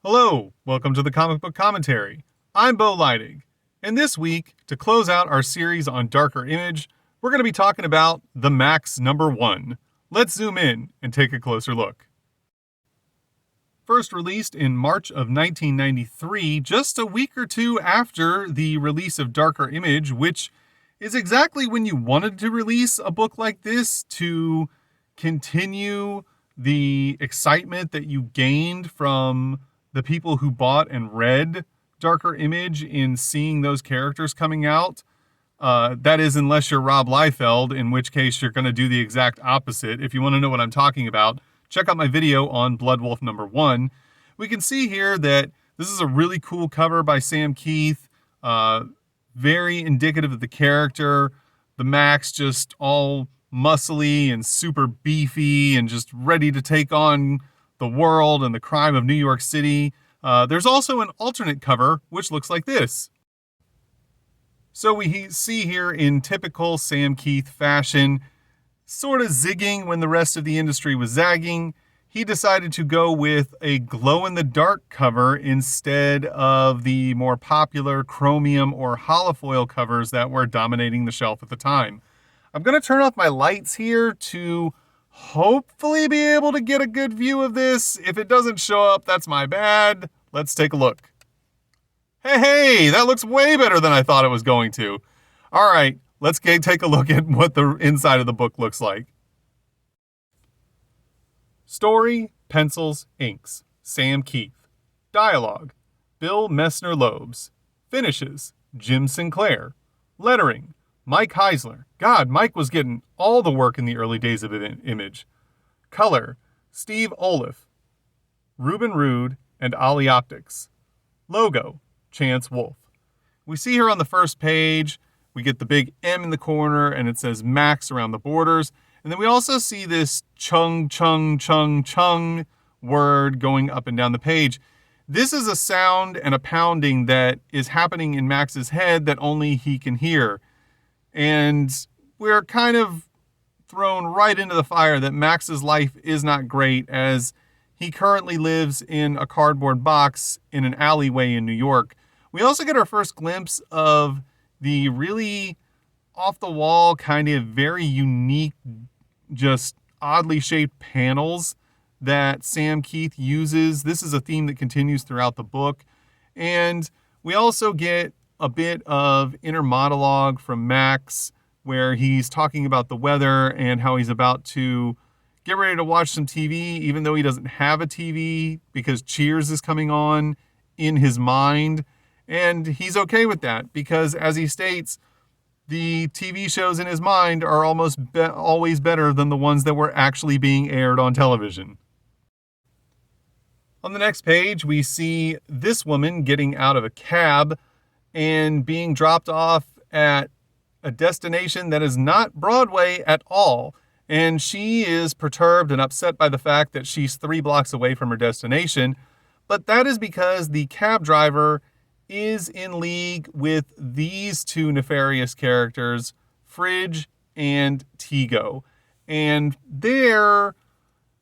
Hello, welcome to the Comic Book Commentary. I'm Bo Leidig, and this week, to close out our series on Darker Image, we're going to be talking about the Maxx #1. Let's zoom in and take a closer look. First released in March of 1993, just a week or two after the release of Darker Image, which is exactly when you wanted to release a book like this to continue the excitement that you gained from the people who bought and read Darker Image in seeing those characters coming out. That is, unless you're Rob Liefeld, in which case you're going to do the exact opposite. If you want to know what I'm talking about, check out my video on Blood Wolf #1. We can see here that this is a really cool cover by Sam Keith, very indicative of the character. The Maxx just all muscly and super beefy and just ready to take on the world and the crime of New York City. There's also an alternate cover, which looks like this. So we see here in typical Sam Keith fashion, sort of zigging when the rest of the industry was zagging, he decided to go with a glow-in-the-dark cover instead of the more popular chromium or holofoil covers that were dominating the shelf at the time. I'm going to turn off my lights here to hopefully be able to get a good view of this. If it doesn't show up, that's my bad. Let's take a look. Hey, that looks way better than I thought it was going to. All right, let's take a look at what the inside of the book looks like. Story, pencils, inks, Sam Keith. Dialogue, Bill Messner-Loebs. Finishes, Jim Sinclair. Lettering, Mike Heisler. God, Mike was getting all the work in the early days of Image. Color, Steve Oliff, Ruben Rude, and Ollie Optics. Logo, Chance Wolf. We see here on the first page, we get the big M in the corner and it says Maxx around the borders. And then we also see this chung, chung, chung, chung word going up and down the page. This is a sound and a pounding that is happening in Max's head that only he can hear. And we're kind of thrown right into the fire that Max's life is not great, as he currently lives in a cardboard box in an alleyway in New York. We also get our first glimpse of the really off-the-wall, kind of very unique, just oddly shaped panels that Sam Keith uses. This is a theme that continues throughout the book. And we also get a bit of inner monologue from Maxx, where he's talking about the weather and how he's about to get ready to watch some TV, even though he doesn't have a TV, because Cheers is coming on in his mind. And he's okay with that, because as he states, the TV shows in his mind are almost always better than the ones that were actually being aired on television. On the next page, we see this woman getting out of a cab and being dropped off at a destination that is not Broadway at all. And she is perturbed and upset by the fact that she's 3 blocks away from her destination. But that is because the cab driver is in league with these two nefarious characters, Fridge and Tego. And they're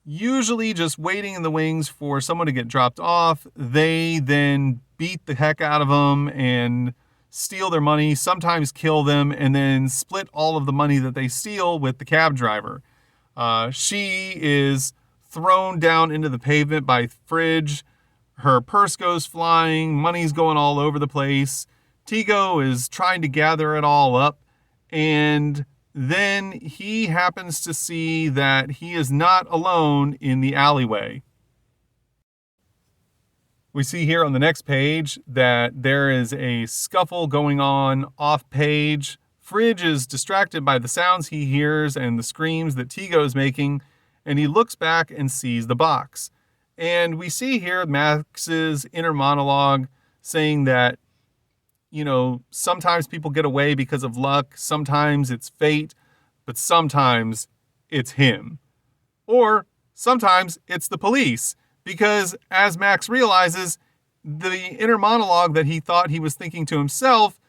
usually just waiting in the wings for someone to get dropped off. They then beat the heck out of them and steal their money, sometimes kill them, and then split all of the money that they steal with the cab driver. She is thrown down into the pavement by Fridge. Her purse goes flying, money's going all over the place. Tego is trying to gather it all up, and then he happens to see that he is not alone in the alleyway. We see here on the next page that there is a scuffle going on off page. Fridge is distracted by the sounds he hears and the screams that Tego is making, and he looks back and sees the box. And we see here Max's inner monologue saying that, sometimes people get away because of luck, sometimes it's fate, but sometimes it's him. Or sometimes it's the police. Because as Maxx realizes, the inner monologue that he thought he was thinking to himself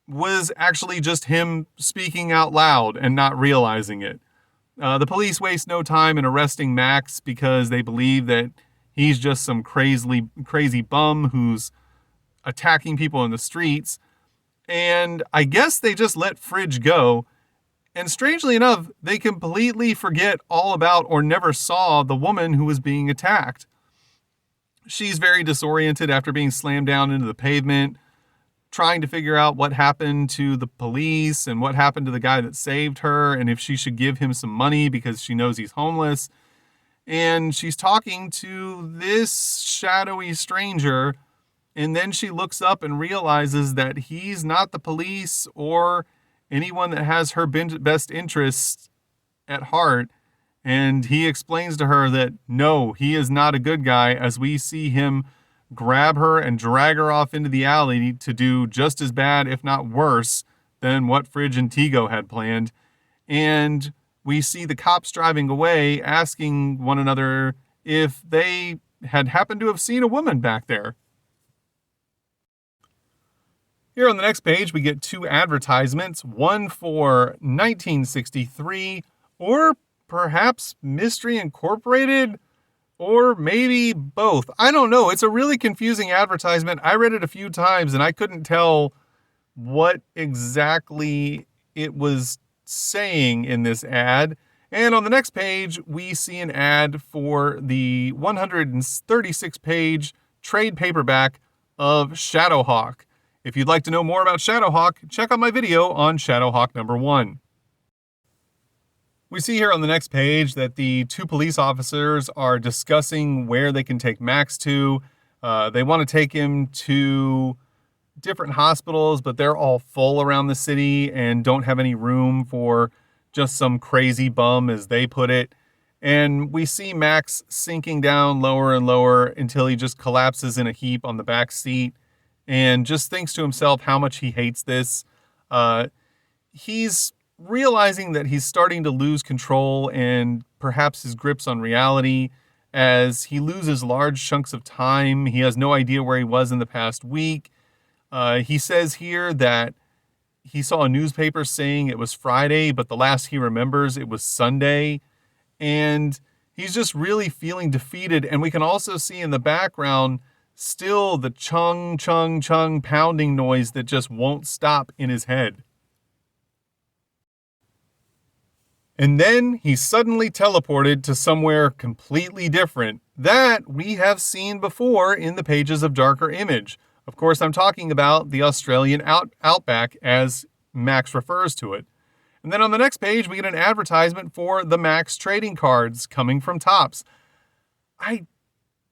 was actually just him speaking out loud and not realizing it. The police waste no time in arresting Maxx because they believe that he's just some crazy bum who's attacking people in the streets. And I guess they just let Fridge go. And strangely enough, they completely forget all about or never saw the woman who was being attacked. She's very disoriented after being slammed down into the pavement, trying to figure out what happened to the police and what happened to the guy that saved her and if she should give him some money because she knows he's homeless. And she's talking to this shadowy stranger, and then she looks up and realizes that he's not the police or anyone that has her best interests at heart. And he explains to her that no, he is not a good guy, as we see him grab her and drag her off into the alley to do just as bad, if not worse, than what Fridge and Tigo had planned. And we see the cops driving away, asking one another if they had happened to have seen a woman back there. Here on the next page, we get two advertisements, one for 1963, or perhaps Mystery Incorporated, or maybe both. I don't know. It's a really confusing advertisement. I read it a few times and I couldn't tell what exactly it was saying in this ad. And on the next page, we see an ad for the 136-page trade paperback of Shadowhawk. If you'd like to know more about Shadowhawk, check out my video on Shadowhawk number 1. We see here on the next page that the two police officers are discussing where they can take Maxx to. They want to take him to different hospitals, but they're all full around the city and don't have any room for just some crazy bum, as they put it. And we see Maxx sinking down lower and lower until he just collapses in a heap on the back seat and just thinks to himself how much he hates this. He's realizing that he's starting to lose control and perhaps his grips on reality as he loses large chunks of time. He has no idea where he was in the past week. He says here that he saw a newspaper saying it was Friday, but the last he remembers, it was Sunday. And he's just really feeling defeated. And we can also see in the background still the chung, chung, chung pounding noise that just won't stop in his head. And then he's suddenly teleported to somewhere completely different that we have seen before in the pages of Darker Image. Of course, I'm talking about the Australian outback, as Maxx refers to it. And then on the next page, we get an advertisement for the Maxx trading cards coming from Topps. I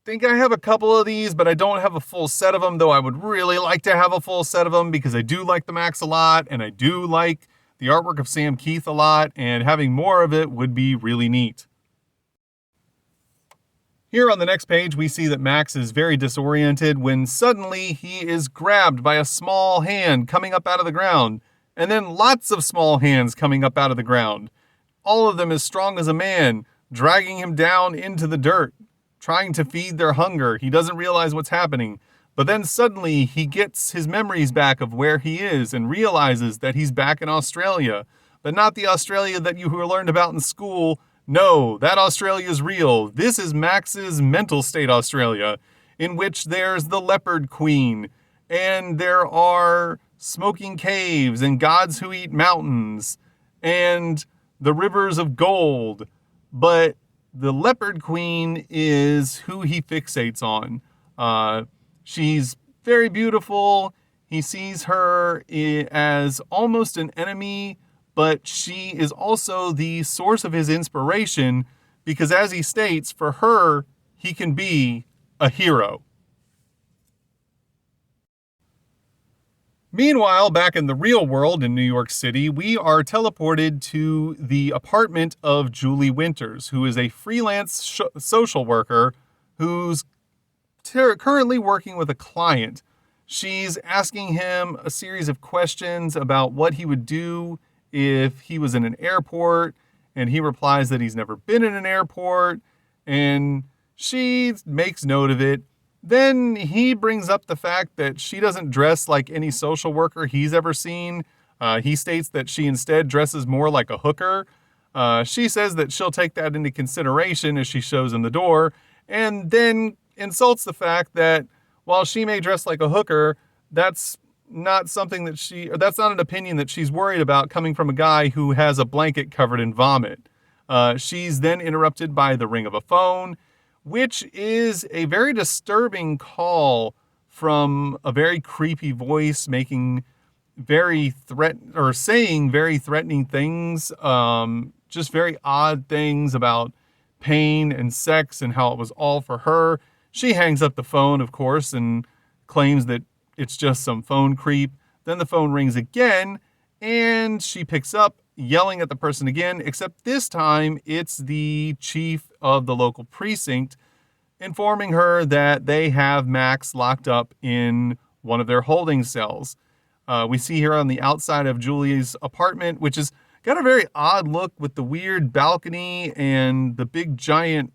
think I have a couple of these, but I don't have a full set of them, though I would really like to have a full set of them because I do like the Maxx a lot, and I do like the artwork of Sam Keith a lot, and having more of it would be really neat. Here on the next page, we see that Maxx is very disoriented when suddenly he is grabbed by a small hand coming up out of the ground, and then lots of small hands coming up out of the ground. All of them as strong as a man, dragging him down into the dirt, trying to feed their hunger. He doesn't realize what's happening. But then suddenly he gets his memories back of where he is and realizes that he's back in Australia. But not the Australia that you learned about in school. No, that Australia is real. This is Max's mental state Australia, in which there's the Leopard Queen, and there are smoking caves and gods who eat mountains, and the rivers of gold. But the Leopard Queen is who he fixates on. She's very beautiful. He sees her as almost an enemy, but she is also the source of his inspiration because, as he states, for her, he can be a hero. Meanwhile, back in the real world in New York City, we are teleported to the apartment of Julie Winters, who is a freelance social worker who's currently working with a client. She's asking him a series of questions about what he would do if he was in an airport, and he replies that he's never been in an airport, and she makes note of it. Then he brings up the fact that she doesn't dress like any social worker he's ever seen. He states that she instead dresses more like a hooker. She says that she'll take that into consideration as she shows him the door, and then insults the fact that while she may dress like a hooker, that's not something that's not an opinion that she's worried about coming from a guy who has a blanket covered in vomit. She's then interrupted by the ring of a phone, which is a very disturbing call from a very creepy voice making saying very threatening things, just very odd things about pain and sex and how it was all for her. She hangs up the phone, of course, and claims that it's just some phone creep. Then the phone rings again, and she picks up, yelling at the person again, except this time it's the chief of the local precinct, informing her that they have Maxx locked up in one of their holding cells. We see here on the outside of Julie's apartment, which has got a very odd look with the weird balcony and the big giant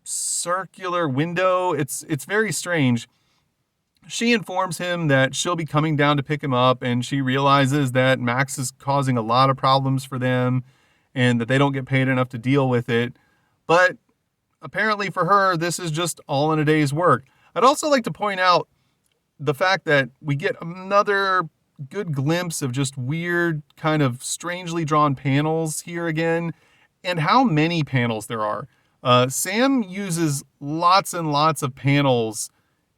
circular window. It's very strange. She informs him that she'll be coming down to pick him up, and she realizes that Maxx is causing a lot of problems for them and that they don't get paid enough to deal with it. But apparently for her, this is just all in a day's work. I'd also like to point out the fact that we get another good glimpse of just weird, kind of strangely drawn panels here again, and how many panels there are. Sam uses lots and lots of panels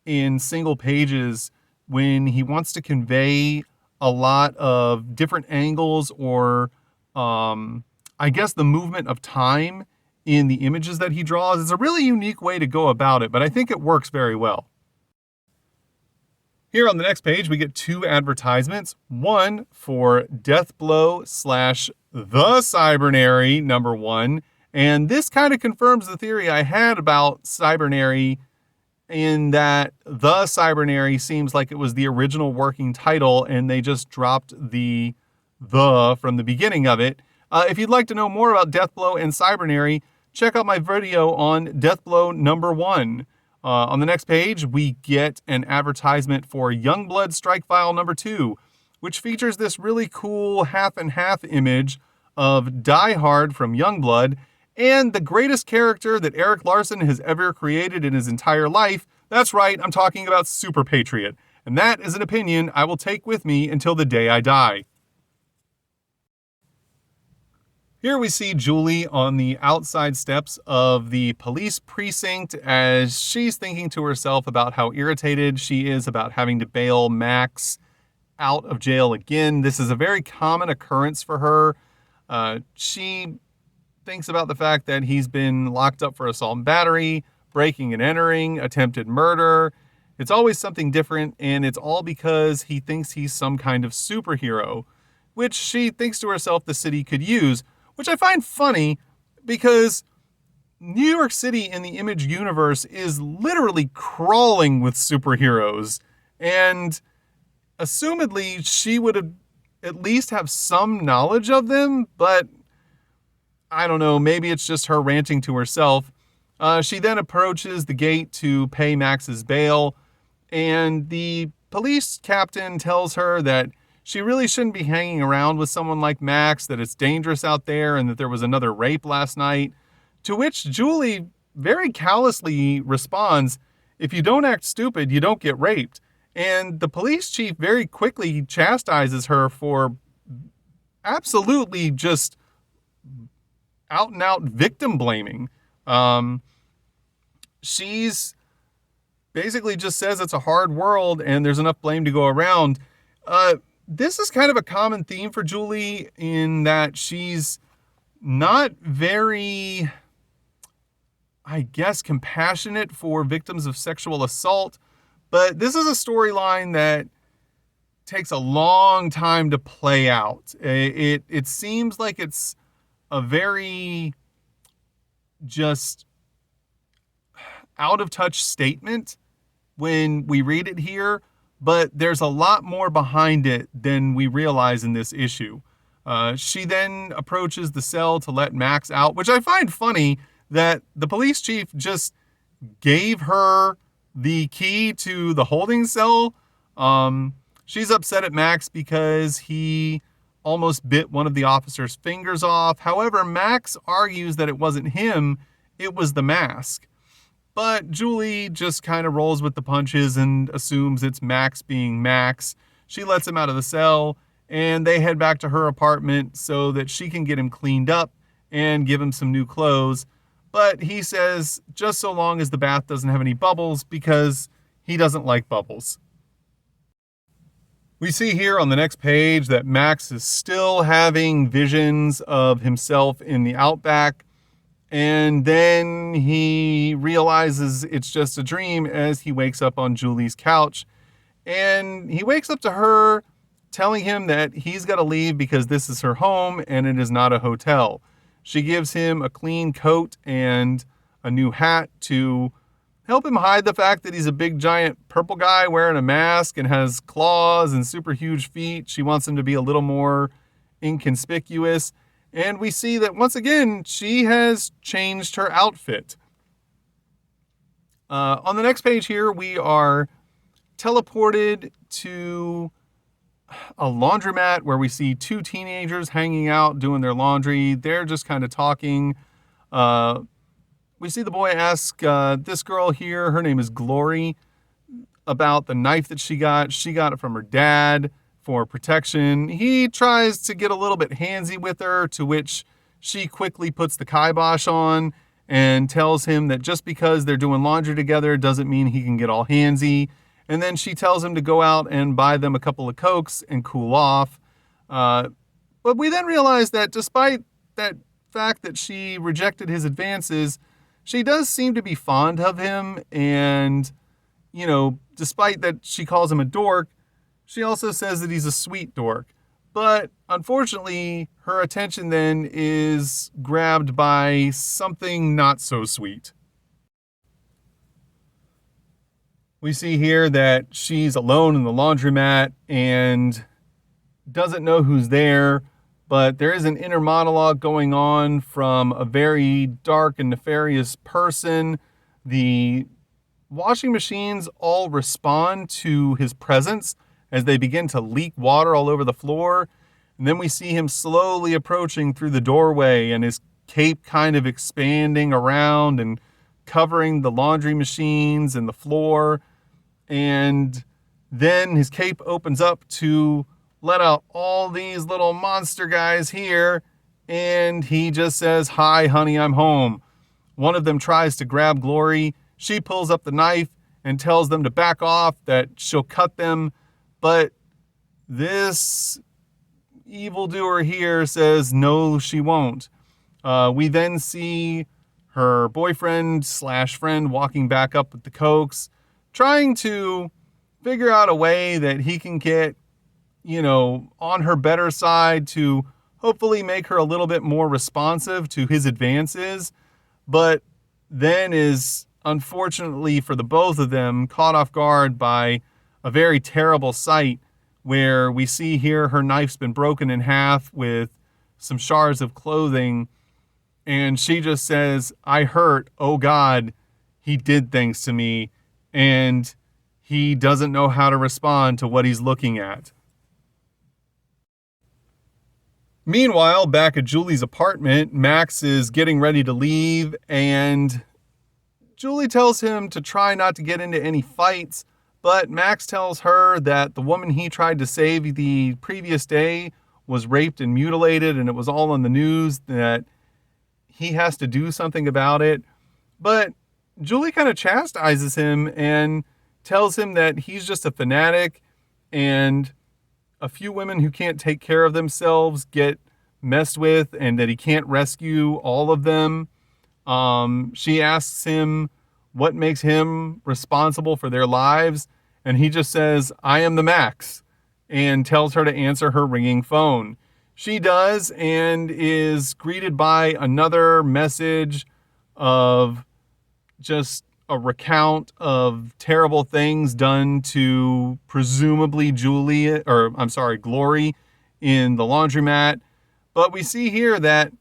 in single pages when he wants to convey a lot of different angles or, I guess, the movement of time in the images that he draws. It's a really unique way to go about it, but I think it works very well. Here on the next page, we get two advertisements. One for Deathblow / The Cybernary #1. And this kind of confirms the theory I had about Cybernary, in that The Cybernary seems like it was the original working title and they just dropped the from the beginning of it. If you'd like to know more about Deathblow and Cybernary, check out my video on Deathblow #1. On the next page, we get an advertisement for Youngblood Strike File #2, which features this really cool half and half image of Die Hard from Youngblood and the greatest character that Eric Larson has ever created in his entire life. That's right, I'm talking about Super Patriot. And that is an opinion I will take with me until the day I die. Here we see Julie on the outside steps of the police precinct as she's thinking to herself about how irritated she is about having to bail Maxx out of jail again. This is a very common occurrence for her. She thinks about the fact that he's been locked up for assault and battery, breaking and entering, attempted murder. It's always something different, and it's all because he thinks he's some kind of superhero, which she thinks to herself the city could use, which I find funny because New York City in the Image universe is literally crawling with superheroes, and assumedly she would at least have some knowledge of them, but I don't know, maybe it's just her ranting to herself. She then approaches the gate to pay Max's bail, and the police captain tells her that she really shouldn't be hanging around with someone like Maxx, that it's dangerous out there, and that there was another rape last night. To which Julie very callously responds, "If you don't act stupid, you don't get raped." And the police chief very quickly chastises her for absolutely just out and out victim blaming. She's basically just says it's a hard world and there's enough blame to go around. This is kind of a common theme for Julie in that she's not very, I guess, compassionate for victims of sexual assault, but this is a storyline that takes a long time to play out. It seems like it's a very just out of touch statement when we read it here, but there's a lot more behind it than we realize in this issue. She then approaches the cell to let Maxx out, which I find funny that the police chief just gave her the key to the holding cell. She's upset at Maxx because he almost bit one of the officer's fingers off. However, Maxx argues that it wasn't him, it was the mask. But Julie just kind of rolls with the punches and assumes it's Maxx being Maxx. She lets him out of the cell, and they head back to her apartment so that she can get him cleaned up and give him some new clothes. But he says just so long as the bath doesn't have any bubbles, because he doesn't like bubbles. We see here on the next page that Maxx is still having visions of himself in the outback, and then he realizes it's just a dream as he wakes up on Julie's couch. And he wakes up to her telling him that he's got to leave because this is her home and it is not a hotel. She gives him a clean coat and a new hat to help him hide the fact that he's a big giant purple guy wearing a mask and has claws and super huge feet. She wants him to be a little more inconspicuous. And we see that once again, she has changed her outfit. On the next page here, we are teleported to a laundromat where we see two teenagers hanging out doing their laundry. They're just kind of talking. We see the boy ask this girl here, her name is Glory, about the knife that she got. She got it from her dad for protection. He tries to get a little bit handsy with her, to which she quickly puts the kibosh on and tells him that just because they're doing laundry together doesn't mean he can get all handsy. And then she tells him to go out and buy them a couple of Cokes and cool off. But we then realize that despite that fact that she rejected his advances, she does seem to be fond of him. And, you know, despite that she calls him a dork, she also says that he's a sweet dork. But unfortunately, her attention then is grabbed by something not so sweet. We see here that she's alone in the laundromat and doesn't know who's there, but there is an inner monologue going on from a very dark and nefarious person. The washing machines all respond to his presence as they begin to leak water all over the floor. And then we see him slowly approaching through the doorway and his cape kind of expanding around and covering the laundry machines and the floor. And then his cape opens up to let out all these little monster guys here. And he just says, "Hi, honey, I'm home." One of them tries to grab Glory. She pulls up the knife and tells them to back off, that she'll cut them. But this evildoer here says, no, she won't. We then see her boyfriend / friend walking back up with the Cokes, trying to figure out a way that he can get, on her better side to hopefully make her a little bit more responsive to his advances, but then is, unfortunately for the both of them, caught off guard by a very terrible sight where we see here her knife's been broken in half with some shards of clothing, and she just says, "I hurt, oh God, he did things to me," and he doesn't know how to respond to what he's looking at. Meanwhile, back at Julie's apartment, Maxx is getting ready to leave, and Julie tells him to try not to get into any fights, but Maxx tells her that the woman he tried to save the previous day was raped and mutilated, and it was all on the news, that he has to do something about it. But Julie kind of chastises him and tells him that he's just a fanatic, and a few women who can't take care of themselves get messed with, and that he can't rescue all of them. She asks him what makes him responsible for their lives, and he just says, "I am the Maxx," and tells her to answer her ringing phone. She does, and is greeted by another message of just a recount of terrible things done to presumably Glory in the laundromat. But we see here that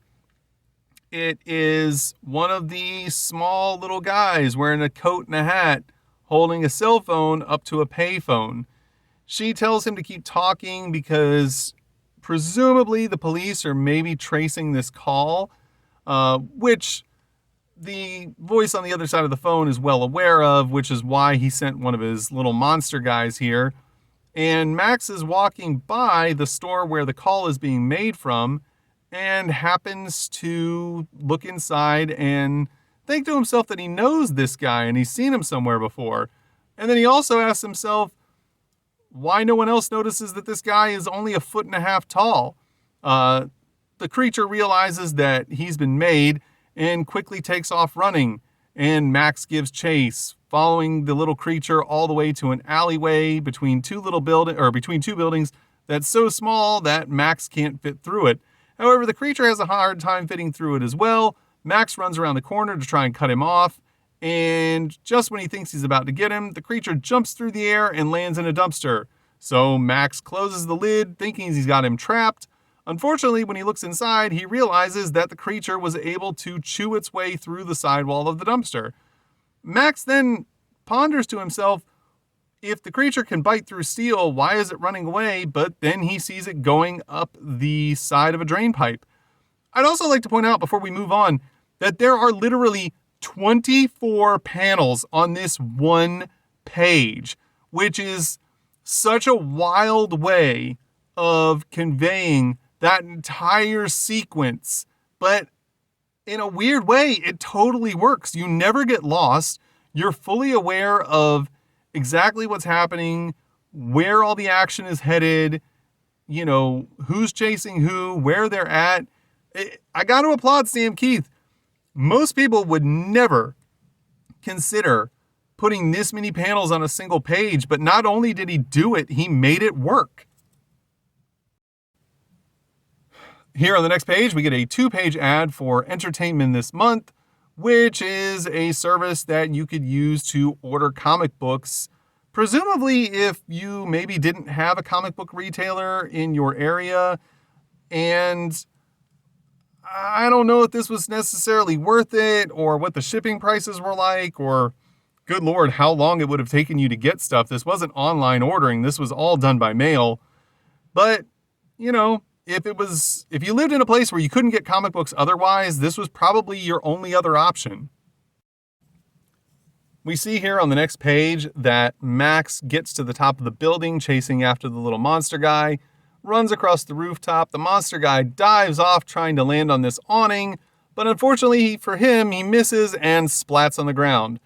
it is one of the small little guys wearing a coat and a hat holding a cell phone up to a payphone. She tells him to keep talking because presumably the police are maybe tracing this call, which the voice on the other side of the phone is well aware of, which is why he sent one of his little monster guys here. And Maxx is walking by the store where the call is being made from and happens to look inside and think to himself that he knows this guy and he's seen him somewhere before. And then he also asks himself why no one else notices that this guy is only 1.5 feet tall. The creature realizes that he's been made and quickly takes off running, and Maxx gives chase, following the little creature all the way to an alleyway between two buildings that's so small that Maxx can't fit through it. However, the creature has a hard time fitting through it as well. Maxx runs around the corner to try and cut him off, and just when he thinks he's about to get him, the creature jumps through the air and lands in a dumpster. So Maxx closes the lid, thinking he's got him trapped. Unfortunately, when he looks inside, he realizes that the creature was able to chew its way through the sidewall of the dumpster. Maxx then ponders to himself, if the creature can bite through steel, why is it running away? But then he sees it going up the side of a drain pipe. I'd also like to point out before we move on that there are literally 24 panels on this one page, which is such a wild way of conveying that entire sequence. But in a weird way, it totally works. You never get lost. You're fully aware of exactly what's happening, where all the action is headed, who's chasing who, where they're at. I got to applaud Sam Keith. Most people would never consider putting this many panels on a single page, but not only did he do it, he made it work. Here on the next page, we get a 2-page ad for Entertainment This Month, which is a service that you could use to order comic books. Presumably, if you maybe didn't have a comic book retailer in your area, and I don't know if this was necessarily worth it, or what the shipping prices were like, or good Lord, how long it would have taken you to get stuff. This wasn't online ordering. This was all done by mail. But, if you lived in a place where you couldn't get comic books otherwise, this was probably your only other option. We see here on the next page that Maxx gets to the top of the building chasing after the little monster guy, runs across the rooftop. The monster guy dives off trying to land on this awning, but unfortunately for him, he misses and splats on the ground.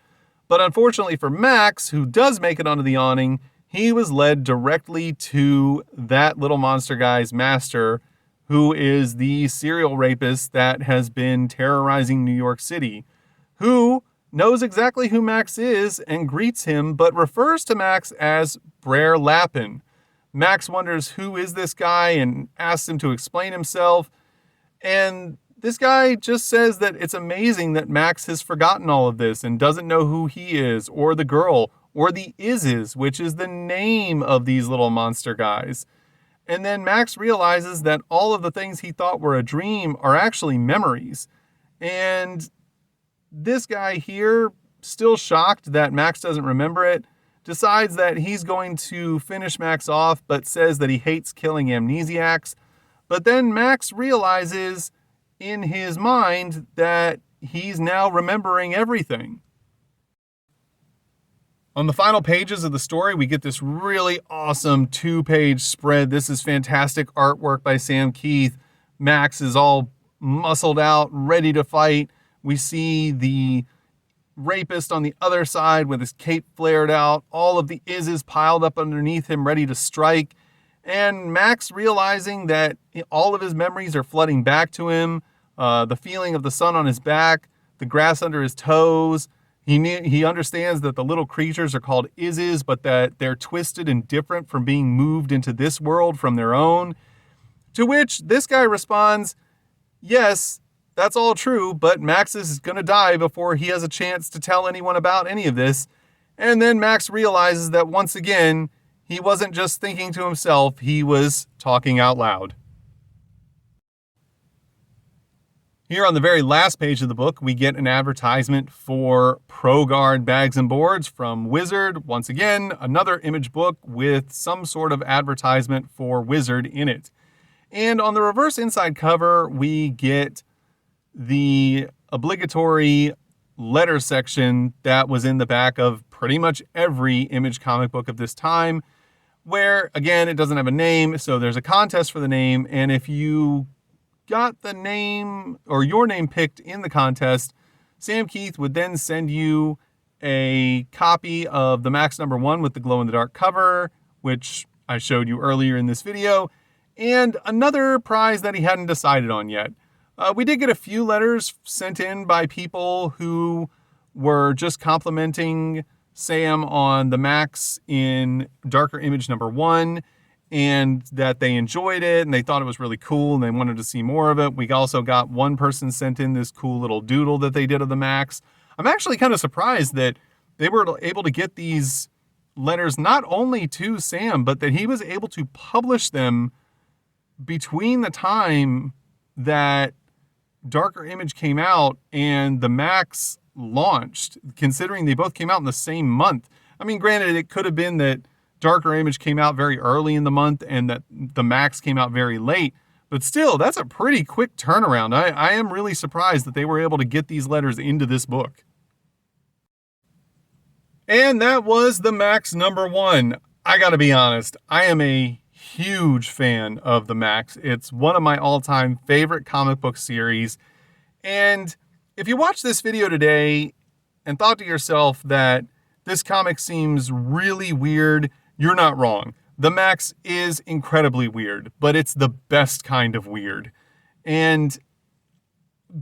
But unfortunately for Maxx, who does make it onto the awning, he was led directly to that little monster guy's master, who is the serial rapist that has been terrorizing New York City, who knows exactly who Maxx is and greets him, but refers to Maxx as Brer Lappin. Maxx wonders who is this guy and asks him to explain himself. And this guy just says that it's amazing that Maxx has forgotten all of this and doesn't know who he is, or the girl, or the Izzes, which is the name of these little monster guys. And then Maxx realizes that all of the things he thought were a dream are actually memories. And this guy here, still shocked that Maxx doesn't remember it, decides that he's going to finish Maxx off, but says that he hates killing amnesiacs. But then Maxx realizes in his mind that he's now remembering everything. On the final pages of the story, we get this really awesome 2-page spread. This is fantastic artwork by Sam Keith. Maxx is all muscled out, ready to fight. We see the rapist on the other side with his cape flared out, all of the Izzes piled up underneath him, ready to strike. And Maxx realizing that all of his memories are flooding back to him. The feeling of the sun on his back, the grass under his toes. He understands that the little creatures are called Izzes, but that they're twisted and different from being moved into this world from their own. To which this guy responds, yes, that's all true, but Maxx is going to die before he has a chance to tell anyone about any of this. And then Maxx realizes that once again, he wasn't just thinking to himself, he was talking out loud. Here on the very last page of the book, we get an advertisement for ProGuard bags and boards from Wizard. Once again, another image book with some sort of advertisement for Wizard in it. And on the reverse inside cover, we get the obligatory letter section that was in the back of pretty much every Image comic book of this time, where, again, it doesn't have a name, so there's a contest for the name, and if you got the name or your name picked in the contest, Sam Keith would then send you a copy of the Maxx #1 with the glow-in-the-dark cover, which I showed you earlier in this video, and another prize that he hadn't decided on yet. We did get a few letters sent in by people who were just complimenting Sam on the Maxx in Darker Image #1, and that they enjoyed it and they thought it was really cool and they wanted to see more of it. We also got one person sent in this cool little doodle that they did of the Maxx. I'm actually kind of surprised that they were able to get these letters not only to Sam, but that he was able to publish them between the time that Darker Image came out and the Maxx launched, considering they both came out in the same month. I mean, granted, it could have been that Darker Image came out very early in the month and that the Maxx came out very late, but still, that's a pretty quick turnaround. I am really surprised that they were able to get these letters into this book. And that was the Maxx #1. I gotta be honest, I am a huge fan of the Maxx. It's one of my all-time favorite comic book series. And if you watch this video today and thought to yourself that this comic seems really weird, you're not wrong. The Maxx is incredibly weird, but it's the best kind of weird. And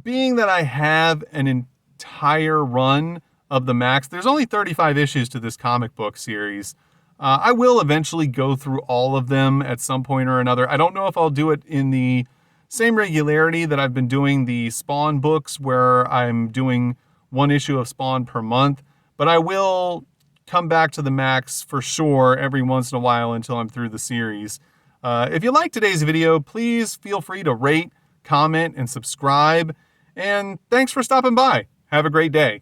being that I have an entire run of the Maxx, there's only 35 issues to this comic book series. I will eventually go through all of them at some point or another. I don't know if I'll do it in the same regularity that I've been doing the Spawn books, where I'm doing one issue of Spawn per month, but I will come back to the Maxx for sure every once in a while until I'm through the series. If you liked today's video, please feel free to rate, comment, and subscribe. And thanks for stopping by. Have a great day.